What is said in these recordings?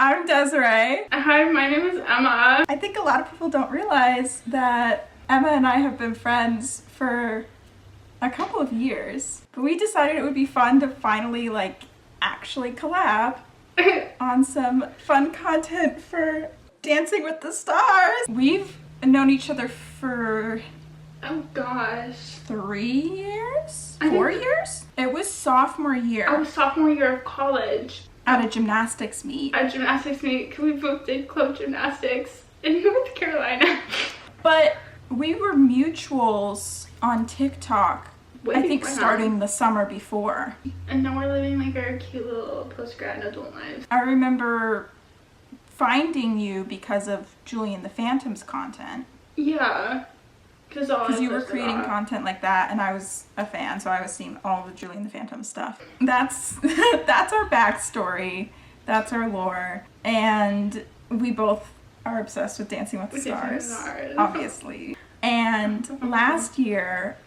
I'm Desiree. Hi, my name is Emma. I think a lot of people don't realize that Emma and I have been friends for a couple of years, but we decided it would be fun to finally actually collab on some fun content for Dancing with the Stars. We've known each other for Oh gosh. 3 years? 4 years? It was sophomore year. I was sophomore year of college. At a gymnastics meet. At gymnastics meet, because we both did club gymnastics in North Carolina. But we were mutuals on TikTok, I think starting the summer before. And now we're living like our cute little post-grad adult lives. I remember finding you because of Julie and the Phantoms content. Yeah. Because you were creating content like that, and I was a fan, so I was seeing all the Julie and the Phantoms stuff. That's our backstory. That's our lore. And we both are obsessed with Dancing with the Stars, obviously. And last year,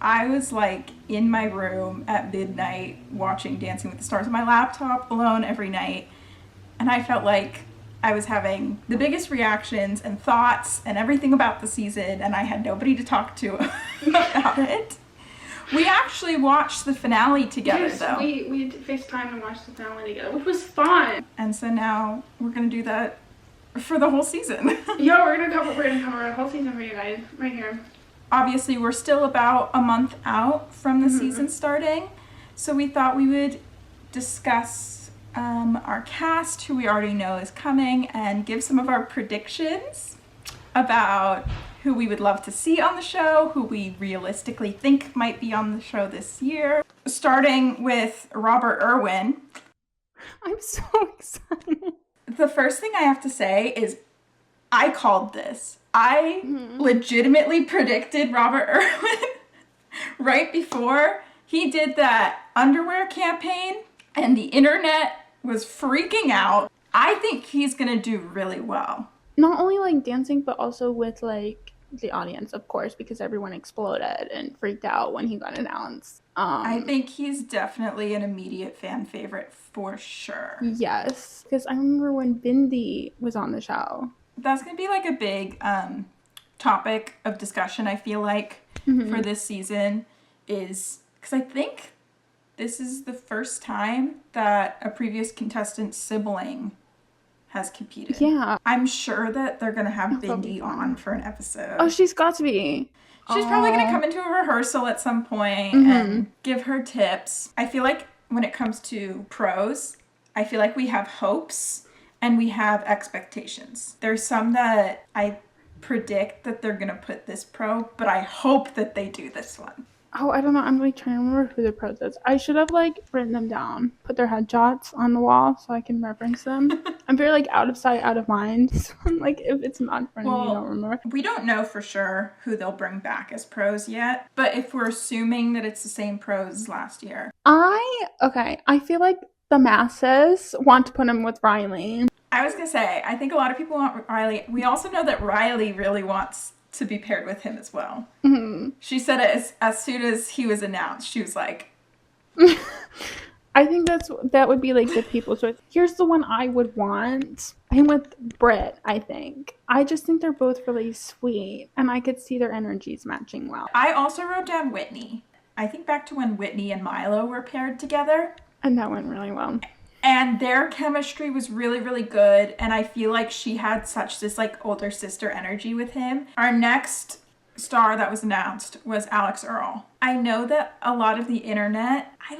I was in my room at midnight watching Dancing with the Stars on my laptop alone every night. And I felt like I was having the biggest reactions and thoughts and everything about the season, and I had nobody to talk to about it. We actually watched the finale together, though. We FaceTime and watched the finale together, which was fun. And so now we're gonna do that for the whole season. Yeah, we're gonna cover a whole season for you guys right here. Obviously, we're still about a month out from the season starting, so we thought we would discuss our cast, who we already know is coming, and give some of our predictions about who we would love to see on the show, who we realistically think might be on the show this year. Starting with Robert Irwin. I'm so excited. The first thing I have to say is I called this. I legitimately predicted Robert Irwin right before he did that underwear campaign and the internet was freaking out. I think he's gonna do really well. Not only dancing, but also with the audience, of course, because everyone exploded and freaked out when he got announced. I think he's definitely an immediate fan favorite for sure. Yes, because I remember when Bindi was on the show. That's gonna be a big topic of discussion, I feel like, for this season, is because I think this is the first time that a previous contestant's sibling has competed. Yeah. I'm sure that they're going to have Bindi on for an episode. Oh, she's got to be. She's probably going to come into a rehearsal at some point and give her tips. I feel like when it comes to pros, I feel like we have hopes and we have expectations. There's some that I predict that they're going to put this pro, but I hope that they do this one. Oh, I don't know. I'm trying to remember who the pros is. I should have written them down, put their headshots on the wall so I can reference them. I'm very out of sight, out of mind. So if it's not in front of me, I don't remember. We don't know for sure who they'll bring back as pros yet, but if we're assuming that it's the same pros as last year. I feel like the masses want to put him with Riley. I was gonna say, I think a lot of people want Riley. We also know that Riley really wants to be paired with him as well. She said it as soon as he was announced. She was like, I think that would be the people's choice. Here's the one I would want. I'm with Britt, I think. I just think they're both really sweet, and I could see their energies matching well. I also wrote down Whitney. I think back to when Whitney and Milo were paired together. And that went really well. And their chemistry was really, really good. And I feel like she had such this older sister energy with him. Our next star that was announced was Alex Earl. I know that a lot of the internet, I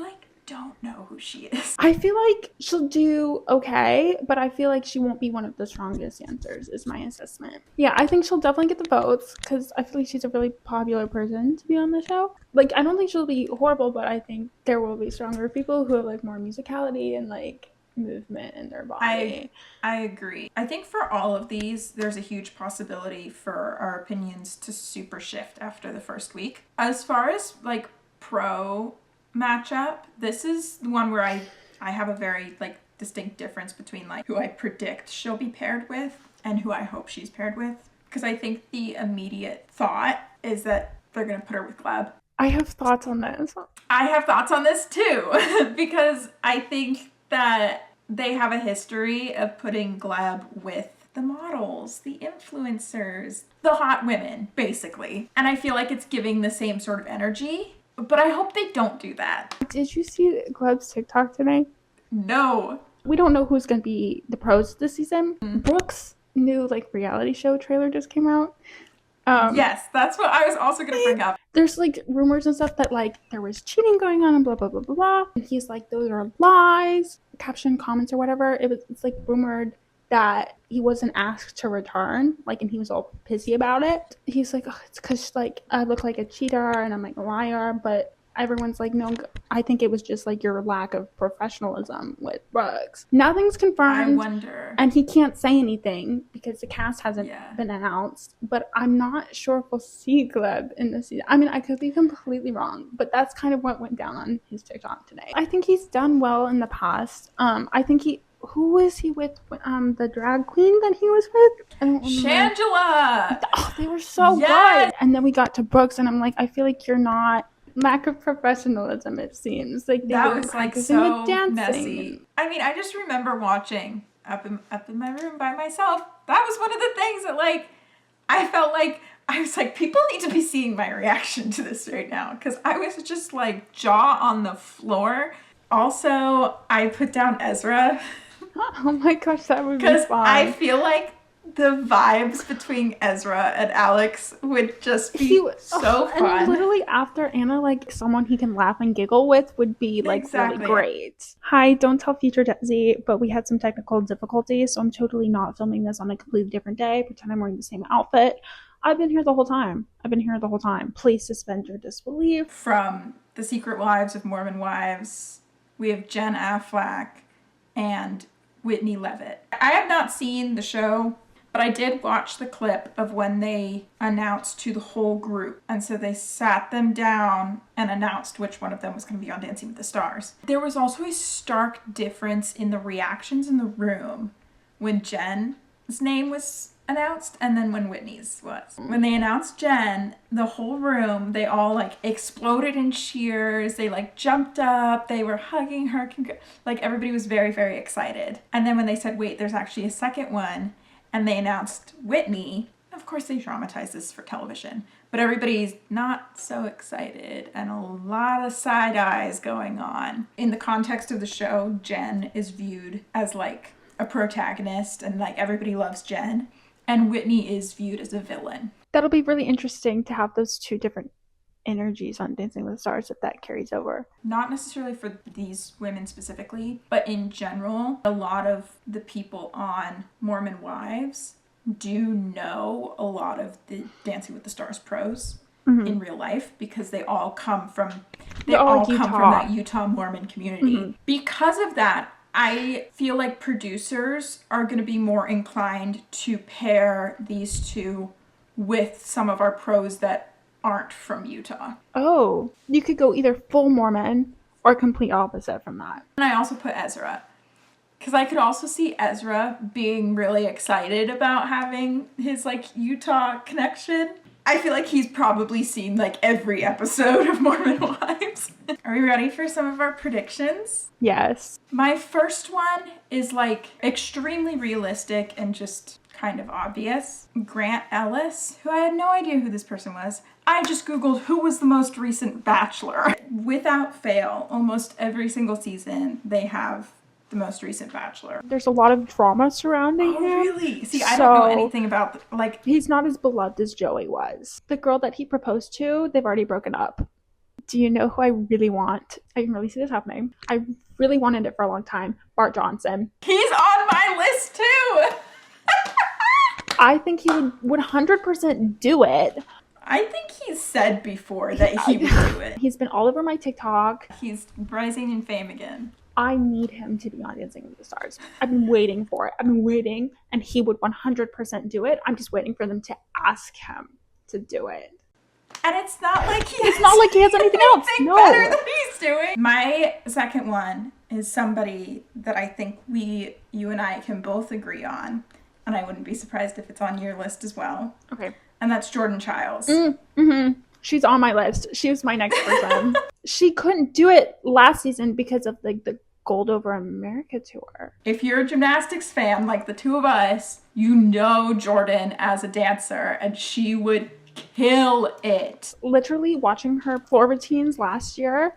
don't know who she is. I feel like she'll do okay, but I feel like she won't be one of the strongest dancers is my assessment. Yeah, I think she'll definitely get the votes because I feel like she's a really popular person to be on the show. I don't think she'll be horrible, but I think there will be stronger people who have more musicality and movement in their body. I agree. I think for all of these, there's a huge possibility for our opinions to super shift after the first week. As far as pro matchup, this is the one where I have a very distinct difference between who I predict she'll be paired with and who I hope she's paired with, because I think the immediate thought is that they're gonna put her with Gleb. I have thoughts on this. I have thoughts on this too because I think that they have a history of putting Gleb with the models, the influencers, the hot women, basically. And I feel like it's giving the same sort of energy, but I hope they don't do that. Did you see Gleb's TikTok today? No. We don't know who's going to be the pros this season. Brooke's new like reality show trailer just came out. Yes, that's what I was also going to bring up. There's like rumors and stuff that like there was cheating going on and blah blah blah blah blah. And he's like, those are lies. Caption comments or whatever. It's like rumored that he wasn't asked to return, like, and he was all pissy about it. He's like, oh, it's because like I look like a cheater and I'm like a liar, but everyone's like, no, I think it was just like your lack of professionalism with Brooks. Nothing's confirmed. I wonder. And he can't say anything because the cast hasn't been announced. But I'm not sure if we'll see Gleb in this season. I mean, I could be completely wrong, but that's kind of what went down on his TikTok today. I think he's done well in the past. I think who was he with? The drag queen that he was with? I don't remember. Shangela! Oh, they were so good. And then we got to Brooks, and I'm like, I feel like you're not. Lack of professionalism, it seems. Like that was like so messy. I mean, I just remember watching up in my room by myself. That was one of the things that like I felt like I was like, people need to be seeing my reaction to this right now, because I was just like jaw on the floor. Also, I put down Ezra. Oh my gosh, that would be fun. Because I feel like the vibes between Ezra and Alex would just be so fun. And literally after Anna, like someone he can laugh and giggle with would be like really great. Hi, don't tell Future Desi, but we had some technical difficulties, so I'm totally not filming this on a completely different day. Pretend I'm wearing the same outfit. I've been here the whole time. Please suspend your disbelief. From The Secret Lives of Mormon Wives, we have Jen Affleck and Whitney Levitt. I have not seen the show, but I did watch the clip of when they announced to the whole group. And so they sat them down and announced which one of them was going to be on Dancing with the Stars. There was also a stark difference in the reactions in the room when Jen's name was announced and then when Whitney's was. When they announced Jen, the whole room, they all like exploded in cheers. They like jumped up. They were hugging her. Like everybody was very, very excited. And then when they said, wait, there's actually a second one, and they announced Whitney, of course they dramatized this for television, but everybody's not so excited and a lot of side eyes going on. In the context of the show, Jen is viewed as like a protagonist and like everybody loves Jen, and Whitney is viewed as a villain. That'll be really interesting to have those two different energies on Dancing with the Stars if that carries over. Not necessarily for these women specifically, but in general, a lot of the people on Mormon Wives do know a lot of the Dancing with the Stars pros in real life, because they all come from that Utah Mormon community. Because of that, I feel like producers are going to be more inclined to pair these two with some of our pros that aren't from Utah. Oh, you could go either full Mormon or complete opposite from that. And I also put Ezra, because I could also see Ezra being really excited about having his like Utah connection. I feel like he's probably seen like every episode of Mormon Wives. Are we ready for some of our predictions? Yes. My first one is like extremely realistic and just kind of obvious. Grant Ellis, who I had no idea who this person was. I just Googled who was the most recent Bachelor. Without fail, almost every single season they have the most recent Bachelor. There's a lot of drama surrounding him. Oh, really? See, I don't know anything about, like... He's not as beloved as Joey was. The girl that he proposed to, they've already broken up. Do you know who I really want? I can really see this happening. I really wanted it for a long time. Bart Johnson. He's on my list, too! I think he would 100% do it. I think he's said before that he would do it. He's been all over my TikTok. He's rising in fame again. I need him to be on Dancing with the Stars. I've been waiting for it. And he would 100% do it. I'm just waiting for them to ask him to do it. And it's not like he has anything else. No. Better than he's doing. My second one is somebody that I think you and I can both agree on. And I wouldn't be surprised if it's on your list as well. Okay. And that's Jordan Childs. She's on my list. She was my next person. She couldn't do it last season because of the Gold Over America tour. If you're a gymnastics fan like the two of us, you know Jordan as a dancer, and she would kill it. Literally watching her floor routines last year,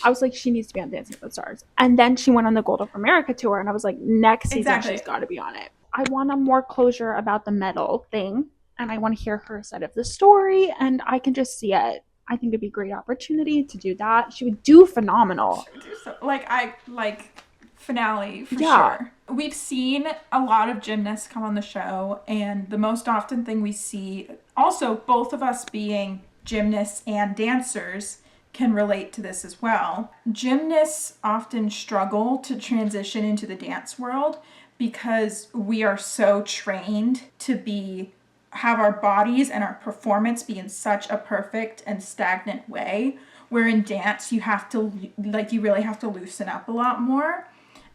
I was like, she needs to be on Dancing with the Stars. And then she went on the Gold Over America tour, and I was like, next season she's got to be on it. I want a more closure about the medal thing, and I want to hear her side of the story, and I can just see it. I think it'd be a great opportunity to do that. She would do phenomenal. She would do so, finale for sure. We've seen a lot of gymnasts come on the show, and the most often thing we see, also both of us being gymnasts and dancers, can relate to this as well. Gymnasts often struggle to transition into the dance world because we are so trained to have our bodies and our performance be in such a perfect and stagnant way, where in dance you really have to loosen up a lot more,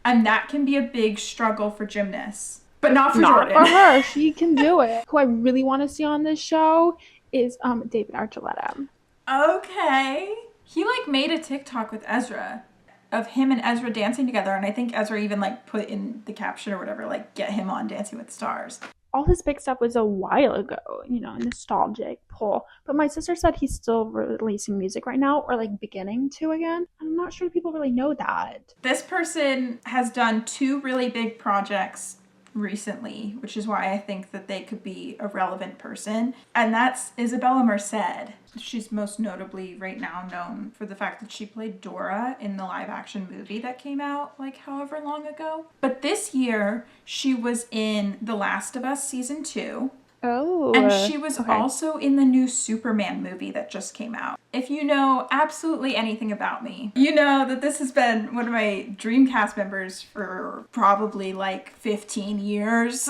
and that can be a big struggle for gymnasts, but not for Jordan. For her. She can do it. Who I really want to see on this show is David Archuleta. Okay. He made a TikTok with Ezra of him and Ezra dancing together, and I think Ezra even put in the caption or whatever, get him on Dancing with the Stars. All his big stuff was a while ago, nostalgic pull. But my sister said he's still releasing music right now, or beginning to again. I'm not sure people really know that. This person has done 2 really big projects recently, which is why I think that they could be a relevant person. And that's Isabella Merced. She's most notably right now known for the fact that she played Dora in the live action movie that came out however long ago. But this year she was in The Last of Us season 2. Oh. And she was also in the new Superman movie that just came out. If you know absolutely anything about me, you know that this has been one of my dream cast members for probably 15 years.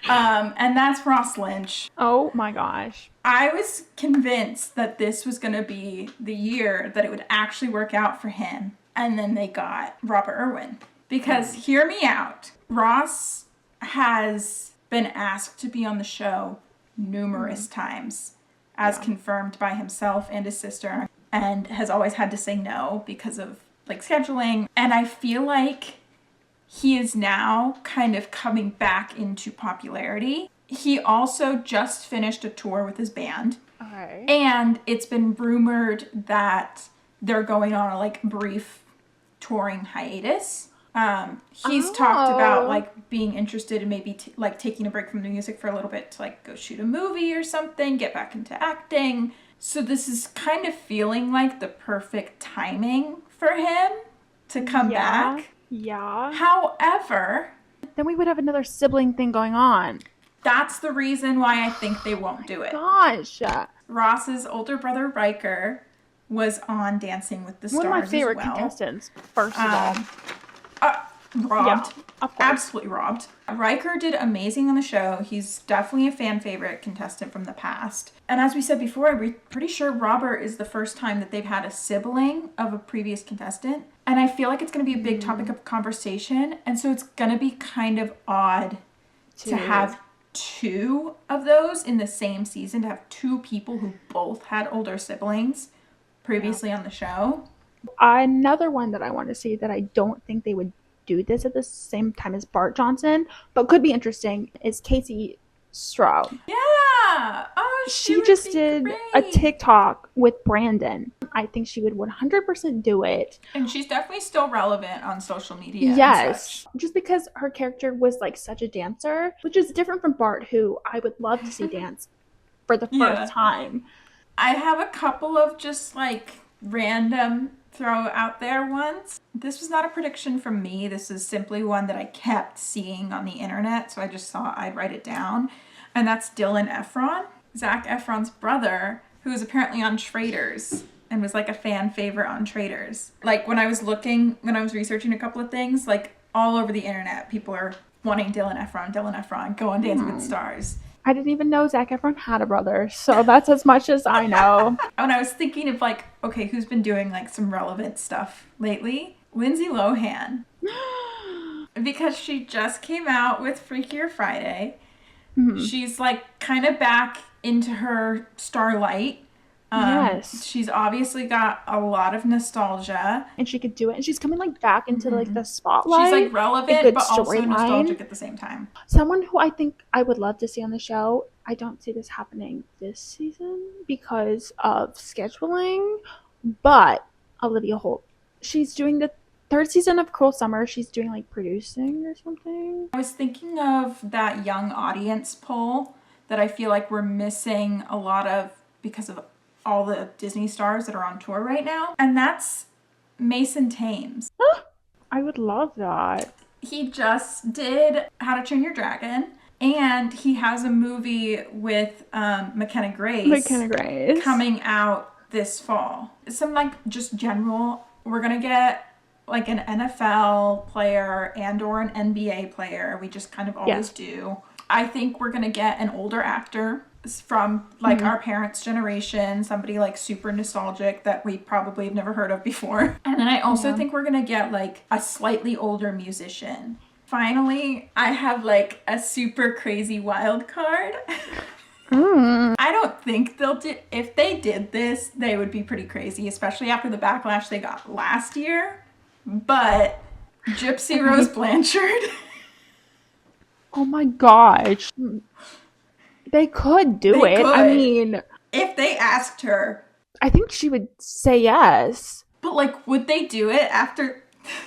And that's Ross Lynch. Oh my gosh. I was convinced that this was going to be the year that it would actually work out for him. And then they got Robert Irwin. Because hear me out. Ross has been asked to be on the show numerous times, as confirmed by himself and his sister, and has always had to say no because of scheduling. And I feel like he is now kind of coming back into popularity. He also just finished a tour with his band. Okay. And it's been rumored that they're going on a brief touring hiatus. He's talked about being interested in maybe taking a break from the music for a little bit to go shoot a movie or something, get back into acting. So this is kind of feeling like the perfect timing for him to come back. Yeah. However, then we would have another sibling thing going on. That's the reason why I think they won't do it. Gosh. Ross's older brother Riker was on Dancing with the Stars. One of my favorite contestants, first of all. Robbed. Yeah, absolutely robbed. Riker did amazing on the show. He's definitely a fan favorite contestant from the past. And as we said before, we're pretty sure Robert is the first time that they've had a sibling of a previous contestant. And I feel like it's going to be a big topic of conversation. And so it's going to be kind of odd to have 2 of those in the same season, to have 2 people who both had older siblings previously on the show. Another one that I want to see that I don't think they would do this at the same time as Bart Johnson, but could be interesting, is Casey Stroud. Yeah! Oh, she just did a TikTok with Brandon. I think she would 100% do it. And she's definitely still relevant on social media. Yes. Just because her character was such a dancer, which is different from Bart, who I would love to see dance for the first time. I have a couple of just random throw out there ones. This was not a prediction from me. This is simply one that I kept seeing on the internet, so I just thought I'd write it down. And that's Dylan Efron, Zac Efron's brother, who is apparently on Traitors and was a fan favorite on Traitors. When I was researching a couple of things, all over the internet, people are wanting Dylan Efron, go on Dancing with the Stars. I didn't even know Zac Efron had a brother, so that's as much as I know. When I was thinking of okay, who's been doing some relevant stuff lately? Lindsay Lohan. Because she just came out with Freakier Friday. Mm-hmm. She's kind of back into her starlight. Yes. She's obviously got a lot of nostalgia. And she could do it. And she's coming like back into like the spotlight. She's like relevant, good but also storyline. nostalgic at the same time. Someone who I think I would love to see on the show. I don't see this happening this season because of scheduling, but Olivia Holt. She's doing the third season of Cruel Summer. She's doing like producing or something. I was thinking of that young audience poll that I feel like we're missing a lot of because of all the Disney stars that are on tour right now. And that's Mason Thames. I would love that. He just did How to Train Your Dragon, and he has a movie with McKenna Grace coming out this fall. Some like just general, we're gonna get like an NFL player and or an NBA player. We just kind of always do. I think we're gonna get an older actor from like our parents' generation, somebody like super nostalgic that we probably have never heard of before. And then I also think we're gonna get like a slightly older musician. Finally, I have like a super crazy wild card. I don't think they'll do, if they did this, they would be pretty crazy, especially after the backlash they got last year. But Gypsy Rose Blanchard. Oh my gosh. They could do it. I mean, if they asked her, I think she would say yes. But like, would they do it after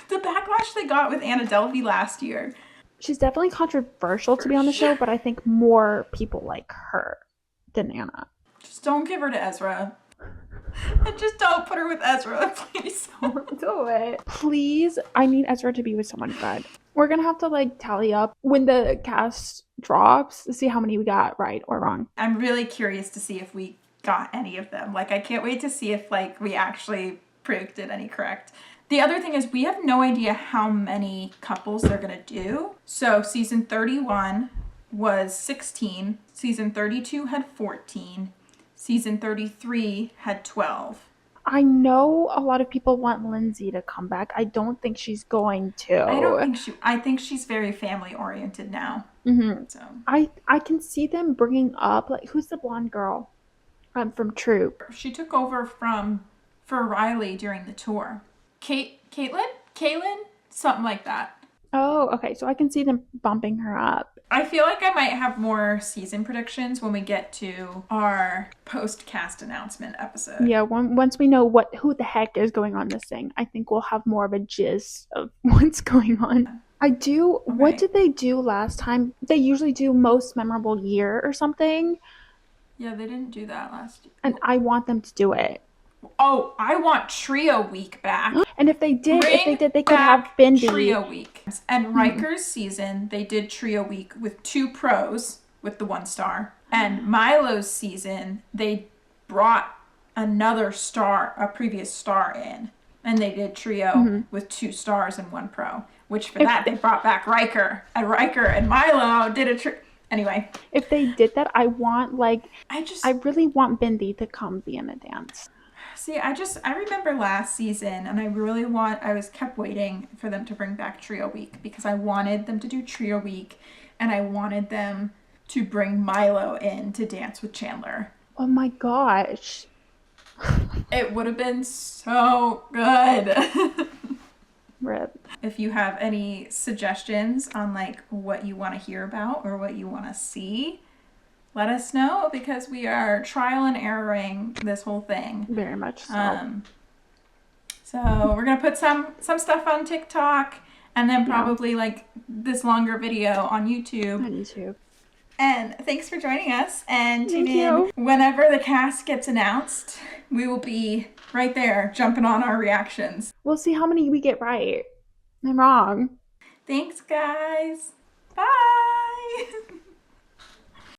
the backlash they got with Anna Delvey last year? She's definitely controversial to be on the show, but I think more people like her than Anna. Just don't give her to Ezra. And just don't put her with Ezra, please. Don't do it. Please, I need Ezra to be with someone good. We're gonna have to like tally up when the cast drops to see how many we got right or wrong. I'm really curious to see if we got any of them. Like, I can't wait to see if like we actually predicted any correct. The other thing is we have no idea how many couples they're gonna do. So season 31 was 16, season 32 had 14, season 33 had 12. I know a lot of people want Lindsay to come back. I don't think she's going to. I think she's very family oriented now. So I can see them bringing up, like, who's the blonde girl from Troop? She took over for Riley during the tour. Kaylin? Something like that. Oh, okay. So I can see them bumping her up. I feel like I might have more season predictions when we get to our post-cast announcement episode. Yeah, once we know who the heck is going on this thing, I think we'll have more of a gist of what's going on. What did they do last time? They usually do most memorable year or something. Yeah, they didn't do that last year. And I want them to do it. Oh, I want Trio Week back. And if they did, they could have Bindi. Trio Week. And Riker's season, they did Trio Week with 2 pros with the 1 star. And Milo's season, they brought another star, a previous star in. And they did Trio with 2 stars and 1 pro. Which for that, they brought back Riker. And Riker and Milo did a trio. Anyway. If they did that, I really want Bindi to come be in a dance. See, I remember last season, and I was kept waiting for them to bring back Trio Week because I wanted them to do Trio Week, and I wanted them to bring Milo in to dance with Chandler. Oh my gosh. It would have been so good. Rip. If you have any suggestions on like what you want to hear about or what you want to see, let us know because we are trial and erroring this whole thing. Very much so. So we're gonna put some stuff on TikTok and then probably like this longer video on YouTube. On YouTube. And thanks for joining us and tune in whenever the cast gets announced. We will be right there jumping on our reactions. We'll see how many we get right and wrong. Thanks, guys. Bye.